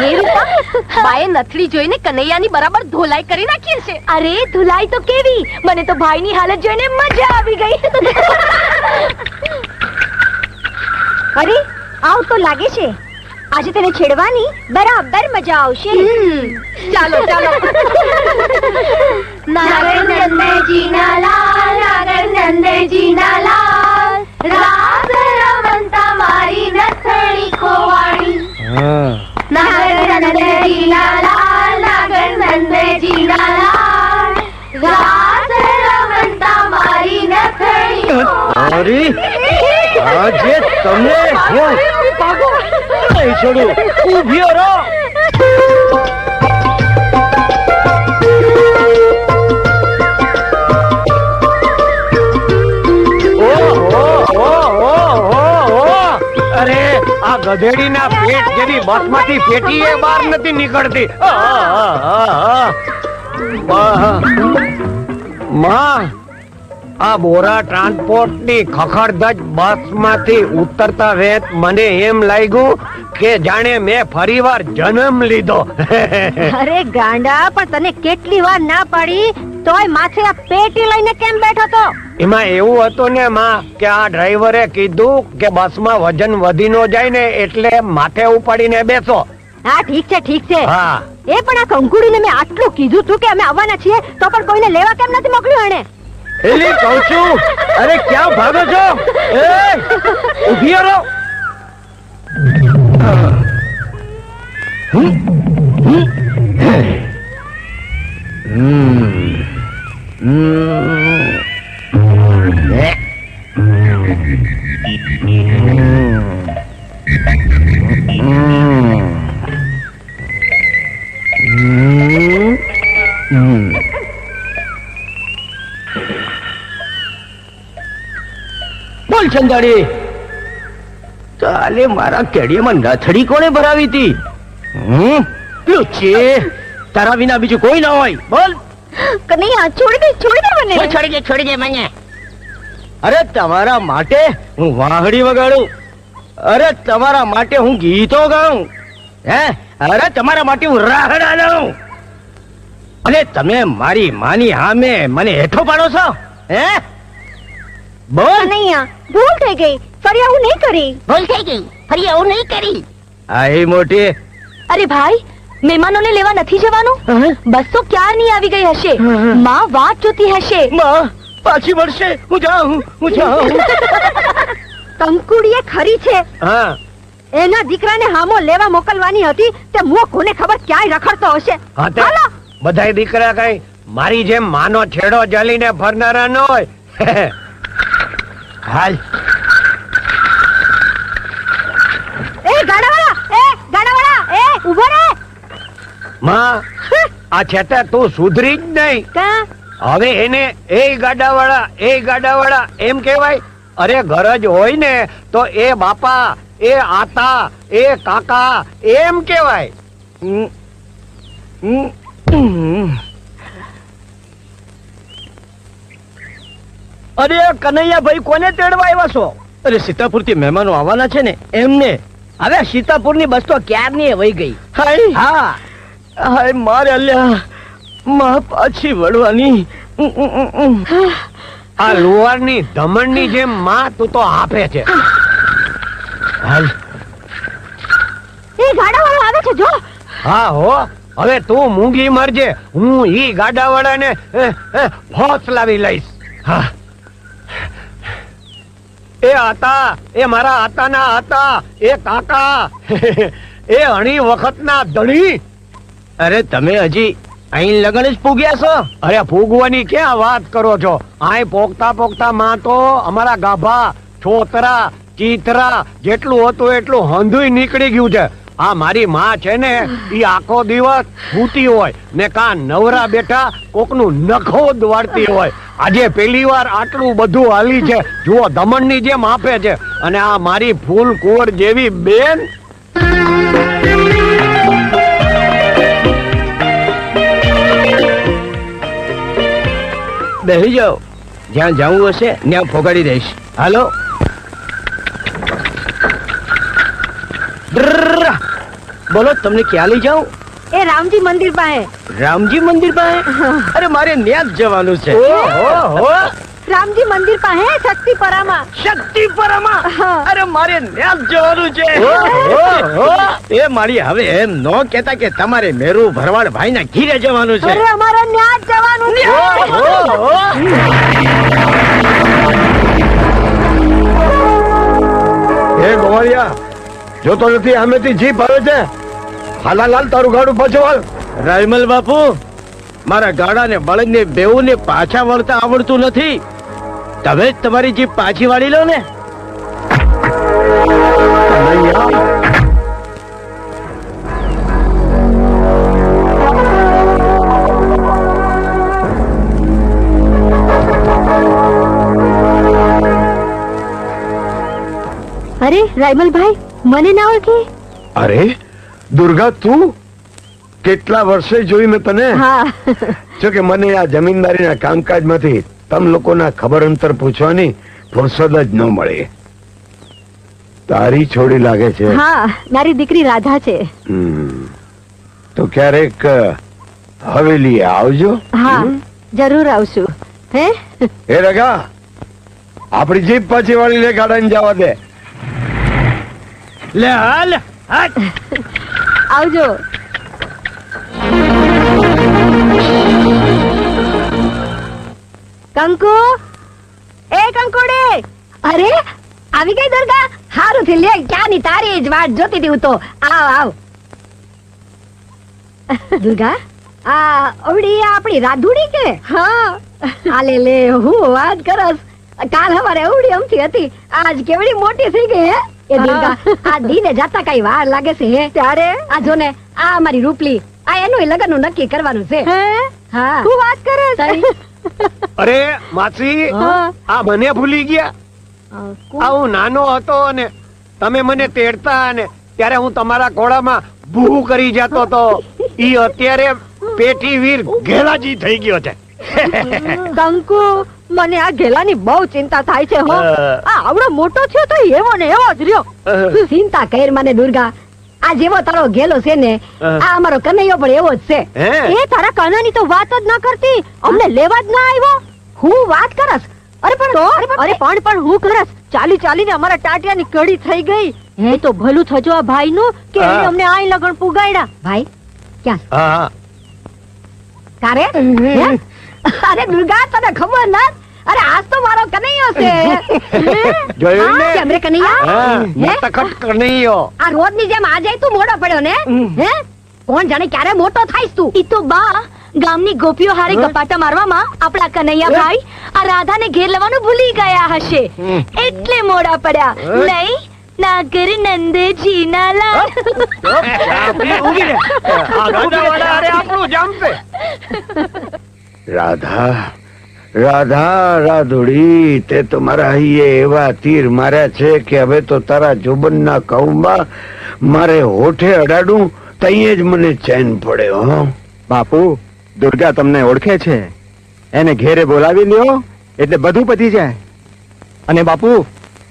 એ રૂપા બાએ નથડી જોઈને કનૈયાની બરાબર ધોલાઈ કરી નાખી છે. અરે ધુલાઈ તો કેવી, મને તો ભાઈની હાલત જોઈને મજા આવી ગઈ. અરે આવ તો લાગે છે આજે તને છેડવાની બરાબર મજા આવશે. ચાલો ચાલો. નાગર નંદજીના લાલ, નાગર નંદજીના લાલ, રાસ રમતા મારી નથડી ખોવાણી. નાગર નંદજીના લાલ, નાગર નંદજીના લાલ, રાસ રમતા મારી નથડી ખોવાણી. આજે તમને હું નહીં છોડું, ઊભી રહો. અરે આ ગધેડીના પેટ જેની બસમાંથી પેટી એ બહાર નથી નીકળતી. માં, આ બોરા ટ્રાન્સપોર્ટ ની ખખડધજ બસ માંથી ઉતરતા વેત મને એમ લાગ્યું કે જાણે મેં ફરીવાર જન્મ લીધો. અરે ગાંડા, પણ તને કેટલી વાર ના પાડી તોય માથે આ પેટી લઈને કેમ બેઠો તો? એમાં એવું હતું ને માં કે આ ડ્રાઈવરે કીધું કે બસમાં વજન વધી ન જાય ને એટલે માથે ઉપાડીને બેસો. હા ઠીક છે ઠીક છે. હા એ પણ આ કંકુડીને મેં આટલું કીધું તું કે અમે આવવાના છીએ તો પણ કોઈને લેવા કેમ નથી મોકલ્યું એને? એલી કહું છું, અરે ક્યાં ભાગો છો? એ ઊભી રહો. બોલ ચંદાડી, ચાલે મારા કેડિયામાં નથડી કોણે ભરાવી હતી? લુચ્ચી, તારા વિના બીજું કોઈ ના હોય. બોલ. કનૈયા છોડી દે મને. છોડી દે મને. અરે તમારા માટે હું વાહડી વગાડું, અરે તમારા માટે હું ગીતો ગાઉં, અરે તમારા માટે હું રાહડા લઉં, અને તમે મારી માની સામે મને હેઠો પાડો છો? બોલ. કનૈયા ભૂલ થઈ ગઈ, ફરી આવું નહીં કરી. ભૂલ થઈ ગઈ, ફરી આવું નહીં કરી. આઈ મોટી. અરે ભાઈ, મહેમાનોને લેવા નથી જવાનું? બસ તો ક્યારની આવી ગઈ હશે. માં વાટ જોતી હશે. માં પાછી મળશે. હું જાઉં. કંકુડીએ ખરી છે. હા, એના દીકરાને હામો લેવા મોકલવાની હતી તે મુઓ કોને ખબર ક્યાંય રખડતો હશે. હાલો. બધાય દીકરા કઈ મારી જેમ માનો છેડો જલીને ફરનારા ન હોય. હાલ. એ ગાડાવાળા, ઊભો રે. માં, આ છેતા તું સુધરી જ નહીં. હવે એને એ ગાડાવાળા એમ કેવાય? અરે ગરજ હોય ને તો એ બાપા, એ આતા, એ કાકા એમ કેવાય. અરે કનૈયા ભાઈ, કોને તેડવા આવ્યા છો? અરે સીતાપુર થી મહેમાનો આવવાના છે ને એમને. હવે સીતાપુર ની બસ તો ક્યારની વહી ગઈ. હા, મારે અલ્યા માં પાછી વળવાની. આ લુવાર ની ધમણ ની જેમ માં તું તો આપે છે. હાલ. એ ગાડાવાળો આવે છે જો. હા હો, હવે તું મૂંગી મરજે, હું ઈ ગાડાવાળા ને હોસલાવી લઈશ. હા. એ આતા, એ મારા આતાના આતા, એ કાકા, એ અણી વખતના ધણી. અરે તમે હજી અહીં લગન જ પૂગ્યા છો? અરે પૂગવાની ક્યાં વાત કરો છો? અહીં પોગતા માં તો અમારા ગાભા, છોતરા, ચીતરા જેટલું હતું એટલું હંધુય નીકળી ગયું છે. આ મારી માં છે ને, ઈ આખો દિવસ સૂતી હોય ને કાં નવરા બેઠા કોકનું નખો દવાડતી હોય. આજે પહેલી વાર આટલું બધું હાલી છે. જુઓ, દમણ ની જેમ આપે છે. અને આ મારી ફૂલ કુંવર જેવી બેન. બેસી જાઓ, જ્યાં જવું હશે ત્યાં ફોગાડી દઈશ. હાલો. બોલો તમને ક્યાં લઈ જાઉં? એ રામજી મંદિર પાસે. રામજી મંદિર પાસે? અરે મારે ત્યાં જ જવાનું છે. ઓહો, રામજી મંદિર પાસે શક્તિપરામાં. શક્તિપરામાં? હા. અરે મારે ત્યાં જ જવાનું છે. ઓહો, એ મારી હવે એમ નો કહેતા કે તમારે મેરુ ભરવાડ ભાઈ ના ઘીરે જવાનું છે. અરે અમારે ત્યાં જ જવાનું છે. ઓહો. હે ગોવાળિયા, જોતો નથી આમેથી જીપ આવે છે. હાલાલાલ તારું ગાડું પાછું હાલ. રાયમલ બાપુ, મારા ગાડા ને બળદ ને બેઉ ને પાછા વળતા આવડતું નથી. તમે જ તમારી જીપ પાછી વાળી લો ને. કનૈયા, અરે રાયમલભાઈ, મને ના ઓળખે? અરે દુર્ગા, તું કેટલા વર્ષે જોઈ મેં તને. હા. જો કે મને આ જમીનદારીના કામકાજમાંથી તમ લોકોના ખબર અંતર પૂછવાની ફુરસદ જ ન મળે. તારી છોડી લાગે છે. હા, મારી દીકરી રાધા છે. તો ક્યારેક હવેલી આવજો. હા, જરૂર આવશું. હે એ રગા, આપણી જીપ પાછી વાળીને ગાડાને જવા દે. લે હાલ હાટ. આવજો. કંકુ, એ કંકુડી, અરે આવી ગઈ દુર્ગા. હારું થી લે, ક્યાંની તારી જ વાટ જોતી હતી હું તો. આવ આવ. દુર્ગા, આ ઓવડી આપણી રાધુડી કે? હા. આલે લે, હું વાત કરસ. કાલ હવારે ઓવડી અમથી હતી, આજ કેવડી મોટી થઈ ગઈ હે. એ દુર્ગા, આ દીને જાતા કઈ વાર લાગે છે હે? ત્યારે આ જો ને, આ મારી રૂપલી, આ એનું લગન નું નક્કી કરવાનું છે. હા, શું વાત કરે? અરે માસી, આ મને ભૂલી ગયા. આ હું નાનો હતો અને તમે મને તેડતા અને ત્યારે હું તમારા ઘોડામાં બૂ કરી જતો તો. ઈ અત્યારે પેટી વીર ઘેલાજી થઈ ગયો છે. કંકુ, મને આ ઘેલાની બહુ ચિંતા થાય છે હો. આ આવડો મોટો થયો તો એવો ને એવો જ રહ્યો. ચિંતા કર મને દુર્ગા. આ જેવો તારો ઘેલો છે ને, આ અમારો કનૈયો પણ એવો જ છે. એ તારા કાનાની તો વાત જ ના કરતી, અમને લેવા જ ના આવ્યો. હું વાત કરસ? અરે પણ હું કરસ? ચાલી ચાલીને અમારા ટાટિયાની કડી થઈ ગઈ. એ તો ભલું થજો આ ભાઈ નું કે એને અમને આઈ લગન પુગાડ્યા. ભાઈ ક્યાં? હા, કારે? અરે દુર્ગા, તને ખબર ના? અરે આજ તો મારો કનૈયો છે. જોયું ને? કેમ રે કનૈયા? નતખટ કનૈયો. આ રોજ ની જેમ આજે તું મોડો પડ્યો ને? હે, કોણ જાણે ક્યારે મોટો થાઈસ તું? ઈ તો બા ગામની ગોપીઓ હારે ગપાટા મારવામાં આપણા કનૈયા ભાઈ આ રાધાને ઘેર લેવાનું ભૂલી ગયા હશે, એટલે મોડા પડ્યા. નહીં નાગર નંદજી ના લાલ. રાધા, રાધા, રાધુડી, તે તો મારા હૈયે એવા તીર માર્યા છે કે હવે તો તારા જોબનના કૌમાં મારે હોઠે અડાડું તઈએ જ મને ચેન પડે. હો બાપુ, દુર્ગા તમને ઓળખે છે, એને ઘેરે બોલાવી લ્યો એટલે બધું પતી જાય. અને બાપુ,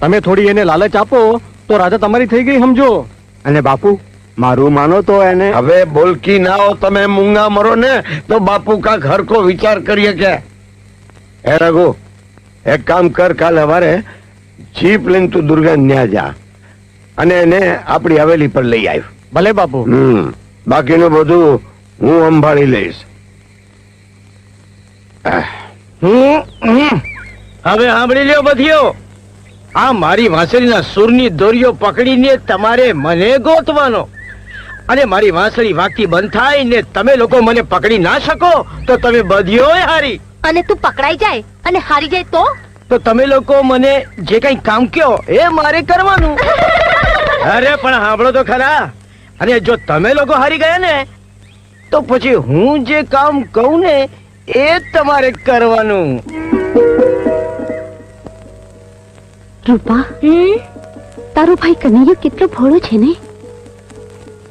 તમે થોડી એને લાલચ આપો તો રાધા તમારી થઈ ગઈ સમજો. અને બાપુ, મારું માનો તો એને. હવે બોલકી ના હો તમે, મૂંગા મરો ને તો બાપુ કાંક હરખો વિચાર કરીએ કે. હે રઘુ, એક કામ કર, કાલ હવારે જીપ લઈને તું દુર્ગા ન્યા જા અને એને આપણી હવેલી પર લઈ આવ. ભલે બાપુ. બાકીનું બધું હું સંભાળી લઈશ. હવે સાંભળી લ્યો બધીઓ, આ મારી વાંસળીના સૂરની દોરીઓ પકડીને તમારે મને ગોતવાનો, અને મારી વાંસળી વાગતી બંધ થાય ને તમે લોકો મને પકડી ના શકો તો તમે બધીઓ હારી. અને તું પકડાઈ જાય અને હારી જાય તો તમે લોકો મને જે કઈ કામ કયો એ મારે કરવાનું. અરે પણ સાંભળો તો ખરા, અને જો તમે લોકો હારી ગયા ને તો પછી હું જે કામ કહું ને એ તમારે કરવાનું. રૂપા, તારો ભાઈ કનૈયો કેટલો ભોળો છે ને?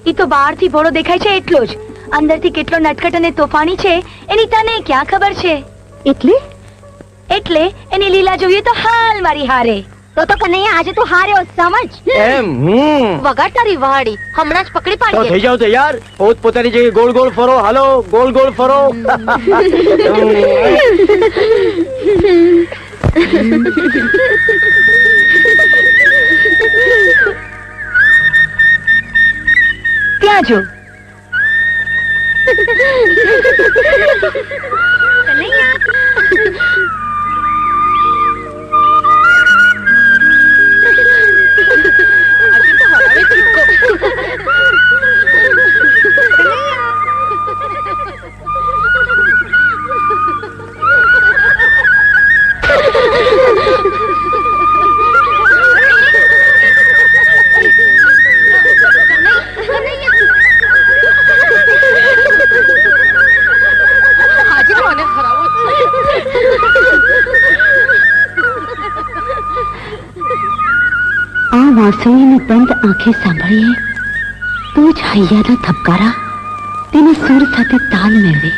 ઈ તો બહારથી ભોળો દેખાય છે એટલો જ, અંદરથી કેટલો નટખટ અને તોફાની છે એની તને ક્યાં ખબર છે? એટલે એટલે એની લીલા જોઈએ તો હાલ મારી હારે. તો કનૈયા આજે તું હાર્યો સમજ. એમ વગાડ તારી વાડી હમણાં જ પકડી તો પાડીએ. થઈ જાવ તૈયાર. પોતપોતાની જગ્યાએ ગોળ ગોળ ફરો. હાલો ગોળ ગોળ ફરો. ત્યાં જો આ વાંસળીની બંધ આંખે સાંભળીએ તો જ હૈયાના ધબકારા તેના સુર સાથે તાલ મેળવે.